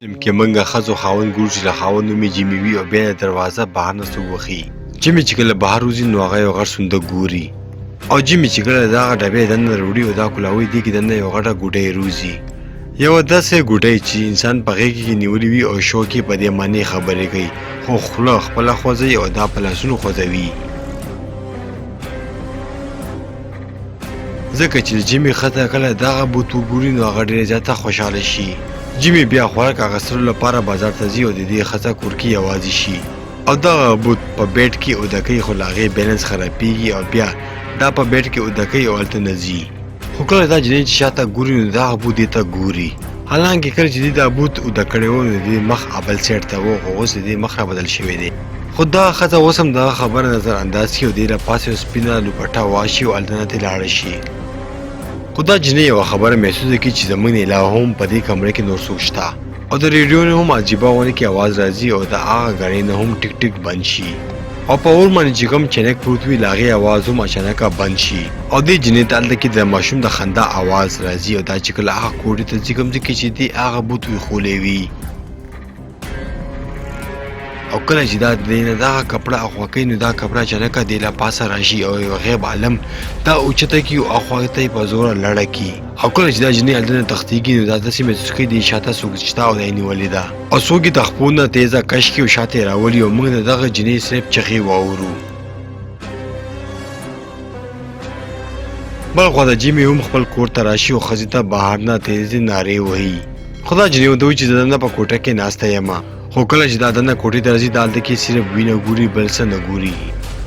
کې منګه ښځو خاوند ګورو چې له خاوند نوم یې جیمي وي او بیا یې دروازه بهر نه څوک وهي. جیمي چې کله بهر وځي نو هغه یو غټ صندوق ګوري او جیمي چې کله دغه ډبې دننه راوړي او دا کولاوي دې کې دننه یو غټه ګوډۍ روزي. یوه داسې ګوډۍ چې انسان په غېږ کې نیولې وي او شوق یې په دې معنی خبرې کوي خو خوله خپله خوځوي او دا په لاسونو خوځوي. ځکه چې جیمي ښځه کله دغه بوت وګوري نو هغه ډېره زیاته خوشحاله شي. جیمي بیا خوراک اخیستلو لپاره بازار ته ځي او د دې ښځه کور کې یوازې شي او دغه بوت په بیټ کې اوده کوي خو له هغې بیلنس خرابېږي او بیا دا په بیټ کې اوده کوي او هلته نه ځي. خو کله دا جنۍ چې شاته ګوري نو دغه بوت دې ته ګوري. حالانکې کله چې دې دا بوت اوده کړی و نو د دې مخ بل سایډ ته و خو اوس د دې مخ رابدل شوی دی. خو دغه ښځه اوس هم دغه خبره نظر انداز کړي او دې له پاسه یو سپینه لوپټه واشي او هلته نه ترې لاړه شي. خو دا جنۍ یوه خبره محسوسه کړي چې زموږ نه علاوه هم په دې کمره کې نور څوک شته او د ریډیو نه هم عجیبه غونې کې اواز راځي او د هغه ګاډۍ نه هم ټیک ټیک بند شي او په اور باندې چې کوم چینک پروت وي له هغې اواز هم اچانکه بند شي او دې جنۍ ته هلته کې د ماشوم د خندا اواز راځي او دا چې کله هغه کوټې ته ځي کوم ځای کې چې دې هغه بوت ویښولی وي او کله چې دا دې نه دغه کپړه اخوا کوي نو دا کپړه اچانکه دې له پاسه راشي او یو غیب عالم دا اوچته کړي او اخوا ته یې په زوره لړه کړي او کله چې دا جنۍ هلته نه تښتېږي نو دا داسې محسوس کوي دې شاته څوک شته او دا یې نیولې ده او څوک یې د خپو نه تیزه کش کړي او شاته یې راولي او موږ د دغه جنۍ صرف چغې واورو. بل خوا د جیمي هم خپل کور ته راشي او ښځې ته بهر نه تیزې نارې وهي. خو دا جنۍ ورته وایي چې زه دننه په کوټه کې ناسته یم خو کله چې دا دننه کوټې ته راځي دا هلته کې صرف وینه ګوري بل څه نه ګوري.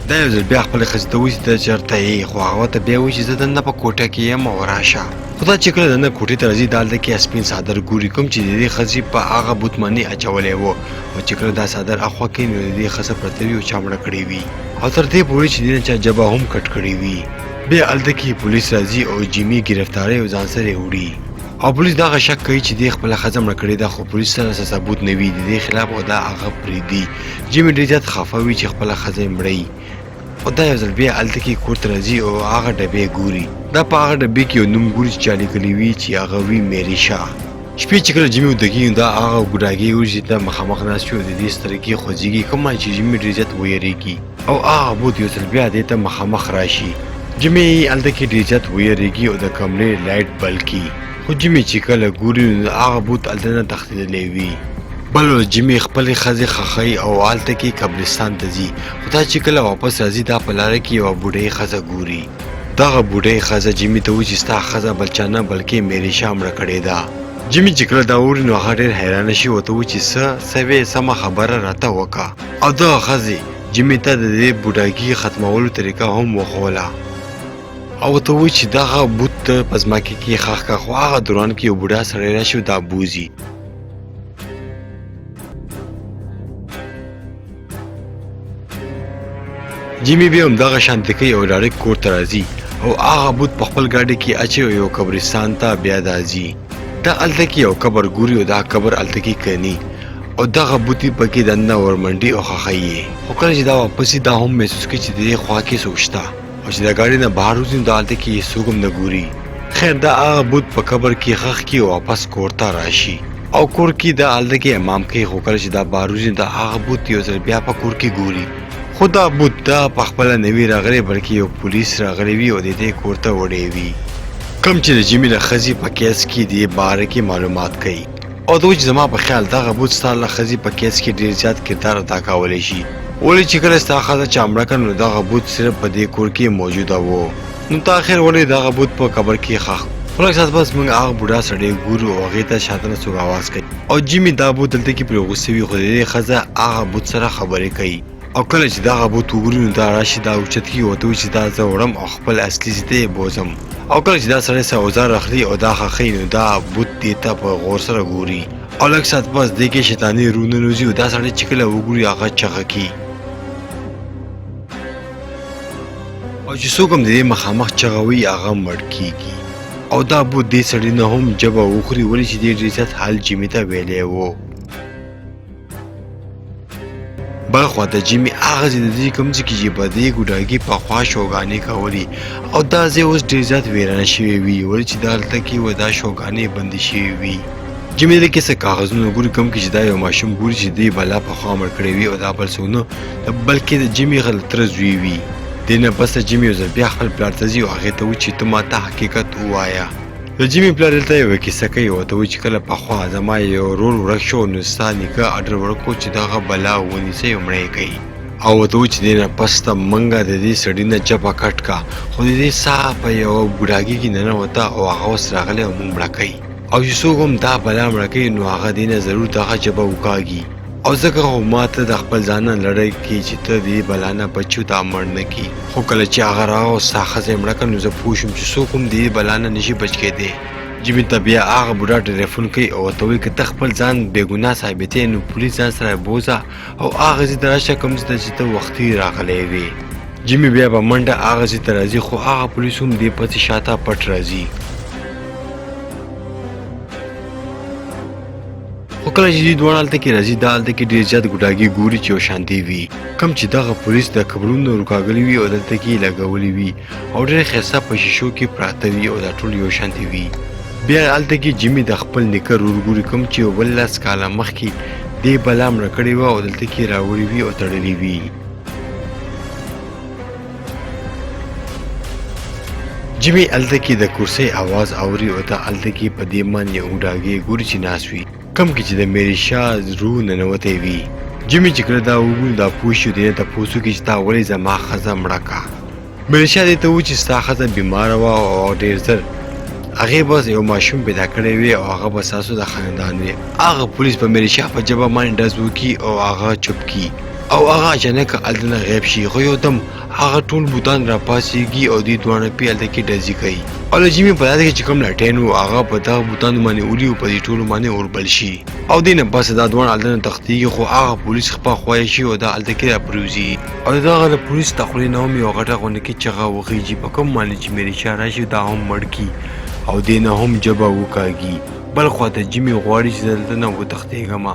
دا یو ځل بیا خپلې ښځې ته وایي چې ته چېرته یې خو هغه ورته بیا وایي چې زه دننه په کوټه کې یم او راشه. خو دا چې کله دننه کوټې ته راځي دا هلته کې سپین څادر ګوري کوم چې د دې ښځې په هغه بوت باندې اچولی و او چې کله دا څادر اخوا کوي نو د دې ښځه پرته وي او چا مړه کړې وي او تر دې پورې چې دې نه چا ژبه هم کټ کړې وي. بیا هلته کې پولیس راځي او جیمي ګرفتاروي او ځان سره یې وړي او پولیس دغه شک کوي چې دې خپله ښځه مړه کړې ده خو پولیس سره څه ثبوت نه وي د دې خلاف او دا هغه پرېږدي. جیمي ډېر زیات خفه وي چې خپله ښځه یې مړی او دا یو ځل بیا هلته کې کور ته راځي او هغه ډبې ګوري. دا په هغه ډبې کې یو نوم ګوري چې چا لیکلی وي چې هغه وي میري شاه. شپې چې کله جیمي ویده کېږي نو دا هغه ګوډاګۍ وري چې ته مخامخ ناست وي او د دې سترګې خوځېږي کومه چې جیمي ډېر زیات ویرېږي او هغه بوت یو ځل بیا دې ته مخامخ راشي. جیمي هلته کې ډېر زیات ویرېږي او د کمرې لایټ بل کړي خو جیمي چې کله ګوري نو هغه بوت هلته نه تښتېدلی وي. بل ورځ جیمي خپلې ښځې ښخوي او هلته کې قبرستان ته ځي خو دا چې کله واپس راځي دا په لاره کې یوه بوډۍ ښځه ګوري. دغه بوډۍ ښځه جیمي ته وایي چې ستا ښځه بل چا نه بلکې میري شاه مړه کړې ده. جیمي چې کله دا اوري نو هغه ډېر حیرانه شي ورته وایي چې څه وې سمه خبره راته وکړه او دغه ښځې جیمي ته د دې بوډاګي ختمولو طریقه هم وښوله او ورته وایي چې دغه بوت ته په ځمکې کې ښخ کړه خو هغه دوران کې یو بوډا سړی راشي او دا بوځي. جیمي بیا همدغه شانتې کوي او ډایرکټ کور ته راځي او هغه بوت په خپل ګاډۍ کې اچوي او یو قبرستان ته بیا دا ځي. دا هلته کې یو قبر ګوري او دا قبر هلته کې کیني او دغه بوت یې پکې دننه ورمنډي او ښخوي یې. خو کله چې دا واپس دا هم محسوس کوي چې د دې خوا کې څوک شته او چې د ګاډۍ نه بهر وځي نو دا هلته کې څوک هم نه ګوري. خیر دا هغه بوت په قبر کې ښخ کړي او واپس کور ته راشي او کور کې دا هلته کې امام کوي خو کله چې دا بهر وځي دا هغه بوت یو ځل بیا په کور کې ګوري خو دا بوت دا په خپله نه وي راغلی بلکې یو پولیس راغلی وي او د دې کور ته وړی وي کوم چې د جیمي له ښځې په کیس کې دې باره کې معلومات کوي او د چې زما په خیال دغه بوت ستا له ښځې په کیس کې ډېر زیات کردار ادا کولی شي ولې چې کله ستا ښځه چا مړه کړه نو دغه بوت صرف په دې کور کې موجوده و نو ته اخر ولې دغه بوت په قبر کې ښخ خو لږ ساعت بس موږ هغه بوډا سړی ګورو او هغې ته شاته نه څوک اواز کوي او جیمي دا بوت دلته کې پرې غوسه وي خو د دې ښځه هغه بوت سره خبرې کوي او کله چې دغه بوت وګوري نو دا راشي دا اوچت کړي ورته وایي چې دا زه وړم او خپل اصلي ځای ته یې بوځم او کله چې دا سړی څه اوزار اخلي او دا ښخوي نو دا بوت دې ته په غور سره ګوري او لږ ساعت پس دې کې شیطاني روح ننوځي او دا سړی چې کله وګوري هغه چغه کړي او چې څوک هم د دې مخامخ چغه وي هغه مړ کېږي او دا بوت دې سړي نه هم ژبه وخوري ولې چې دې ډېر زیات حال جیمي ته ویلی و. بل خوا د جیمي هغه ځای د دې کوم ځای کې چې په دې ګوډاګي پخوا شوګانې کولې او دا ځای اوس ډېر زیات ویرانه شوی وي ولې چې دا هلته کې و دا شوګانې بندې شوې وي. جیمي د کیسه کاغذونه ګوري کوم کې چې دا یو ماشوم ګوري چې دی بلا په خوا مړ کړی وي او دا بل څوک نه بلکې د جیمي غلطره زوی وي. دې نه پس جیمي یو ځل بیا خپل پلار ته ځي او هغې ته وایي چې ته ماته حقیقت ووایه. د جیمي پلار دلته یوه کیسه کوي او ورته وایي چې کله پخوا زما یو ورور ورک شو نو ستا نیکه اډر ورکړو چې دغه بلا ونیسئ او مړی یې کوي او ورته وایي چې دې نه پس ته منګه د دې سړي نه جبه کټ کا خو د دې ساه په یوه بوډاګي کې ننوته او هغه اوس راغلی او موږ مړه کوي او چې څوک هم دا بلا مړه کوي نو هغه دې نه ضرور دغه جبه وکاږي او ځکه خو ما ته د خپل ځان نه لړۍ کړي چې ته دې بلا نه بچو ته مړ نه کړي خو کله چې هغه راغی او ستا ښځه یې مړه کړه نو زه پوه شوم چې څوک هم دې بلا نه نشي بچ کېدی. جیمي ته بیا هغه بوډا ټلیفون کوي او ورته وایي که ته خپل ځان بېګناه ثابتې نو پولیس ځان سره بوځه او هغه ځای ته راشه کوم ځای ته چې ته وختي راغلی وې. جیمي بیا په منډه هغه ځای ته راځي خو هغه پولیس هم دې پسې شاته پټ راځي. خو کله چې دوی دواړه هلته کې راځي دا هلته کې ډېر زیات ګوډاګي ګوري چې یو شانتې وي کوم چې دغه پولیس د قبرونو روکاږلي وي او دلته کې یې لګولي وي او ډېر ښایسته په شیشو کې پراته وي او دا ټول یو شانتې وي. بیا هلته کې جیمي د خپل نیکه رور ګوري کوم چې 18 کاله مخکې دې بلا مړه کړې وه او دلته کې راوړې وي او تړلې وي. جیمي هلته کې د کرسۍ اواز اوري او ته هلته کې په دې باندې یو ګوډاګی ګوري چې ناست وي کوم کې چې د میریشا روح ننوتی وي. جیمي چې کله دا وګوري دا پوه شي دې نه تپوس وکړي چې تا ولې زما ښځه مړه کړه. میریشا دې ته ووایي چې ستا ښځه بیماره وه او ډېر زر هغې بس یو ماشوم پیدا کړی وي او هغه به ستاسو د خاندان وي. هغه پولیس په میریشا په ژبه باندې ډز وکړي او هغه چوپ کړي او هغه اچانک هلته نه غیب شي خو یو دم هغه ټول بوتان راپاڅېږي او دوی دواړه پې هلته کې ډزې کوي او له جیمي په داسې کې چې کوم لاټین و هغه په دغه بوتانو باندې ولي او په دې ټولو باندې اوربل شي او دې نه پس دا دواړه هلته نه تښتېږي خو هغه پولیس خپه خویه شي او دا هلته کې راپروزي او د دغه د پولیس د خولې نه هم یوه غټه غونډه کې چغه وخیږي په کوم باندې چې میریشا راشي دا هم مړ کړي او دې نه هم جبه وکاږي. بل خواته جیمي غواړي چې دلته نه وتښتېږم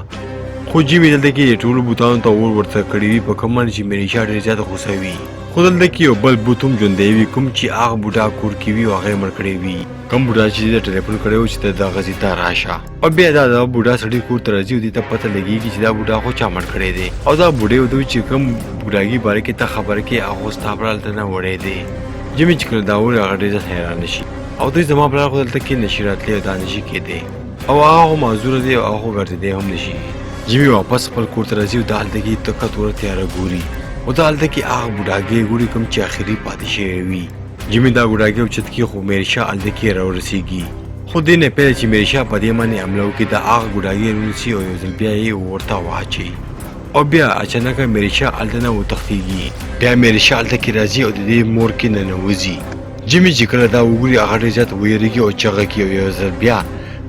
خو جیمي دلته کې ټولو بوتانو ته اور ورته کړي وي په کوم باندې چې میریشا ډېر زیات غوسه وي خو دلته کې یو بل بوت هم ژوندی وي کوم چې هغه بوډا کور کې وي او هغه یې مړ کړی وي کوم بوډا چې د ټلیفون کړی و چې ته دغه ځای ته راشه او بیا دا د بوډا سړي کور ته راځي او دې ته پته لګېږي چې دا بوډا خو چا مړ کړی دی او دا بوډۍ ورته وایي چې کوم بوډاګي باره کې ته خبره کې هغه ستا پلار هلته نه وړی دی. جیمي چې کله دا اوري هغه ډېر زیات حیرانه شي او دوی زما پلار خو دلته کې نشي راتلی او دا نشي کېدی او هغه خو معذوره دی او هغه خو ګرځېدی هم نشي. جیمي واپس خپل کور ته راځي او دا هلته کې تکه توره تیاره ګوري او دا هلته کې هغه بوډاګۍ ګوري کوم چې اخري پاتې شوی وي. جیمي دا بوډاګۍ اوچت کړي خو میریشا هلته کې راورسېږي خو دې نه پهله چې میریشا په دې باندې حمله وکړي دا هغه بوډاګۍ ونیسي او یو ځل بیا یې ورته واچوي او بیا اچانکه میریشا هلته نه وتښتېږي. بیا میریشا هلته کې راځي او د دې مور کې ننوځي. جیمي چې کله دا وګوري هغه ډېر زیات ویرېږي او چغه کړي او یو ځل بیا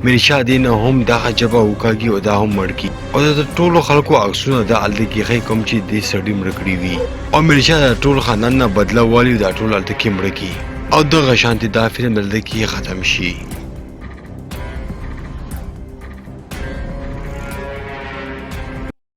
میریشا دې نه هم دغه جبه وکاږي او دا هم مړ کړي او د ټولو خلکو عکسونه دا هلته کې ښایي کوم چې دې سړي مړه کړي وي او میریشا د ټول خاندان نه بدله والي دا ټول هلته کې مړه کړي او دغه شانتې دا فلم دلته کې ختم شي.